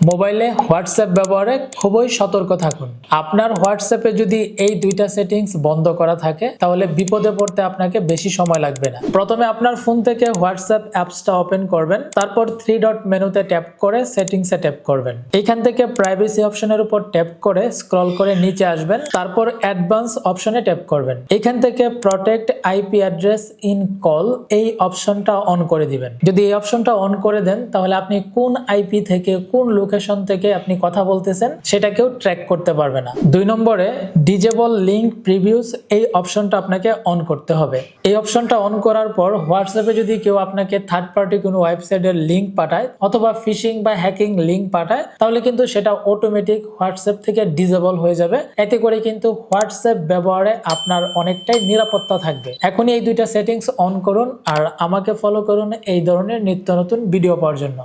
মোবাইলে হোয়াটসঅ্যাপ ব্যবহারে খুবই সতর্ক থাকুন। আপনার হোয়াটসঅ্যাপে যদি এই দুইটা সেটিংস বন্ধ করা থাকে তাহলে বিপদে পড়তে আপনাকে বেশি সময় লাগবে না। প্রথমে আপনার ফোন থেকে হোয়াটসঅ্যাপ অ্যাপসটা ওপেন করবেন, তারপর 3 ডট মেনুতে ট্যাপ করে সেটিংসে ট্যাপ করবেন। এখান থেকে প্রাইভেসি অপশনের উপর ট্যাপ করে স্ক্রল করে নিচে আসবেন, তারপর অ্যাডভান্স অপশনে ট্যাপ করবেন। এখান থেকে protect IP address in call এই অপশনটা অন করে দিবেন। যদি এই অপশনটা অন করে দেন তাহলে আপনি কোন আইপি থেকে কোন লোকেশন থেকে আপনি কথা বলতেছেন সেটা কেউ ট্র্যাক করতে পারবে না। 2 নম্বরে ডিজেবল লিংক প্রিভিউস এই অপশনটা আপনাকে অন করতে হবে। এই অপশনটা অন করার পর হোয়াটসঅ্যাপে যদি কেউ আপনাকে থার্ড পার্টি কোনো ওয়েবসাইটের লিংক পাঠায় অথবা ফিশিং বা হ্যাকিং লিংক পাঠায় তাহলে কিন্তু সেটা অটোমেটিক হোয়াটসঅ্যাপ থেকে ডিজেবল হয়ে যাবে। এতে করে কিন্তু হোয়াটসঅ্যাপ ব্যবহারে আপনার অনেকটাই নিরাপত্তা থাকবে। এখনই এই দুইটা সেটিংস অন করুন আর আমাকে ফলো করুন এই ধরনের নিত্য নতুন ভিডিও পাওয়ার জন্য।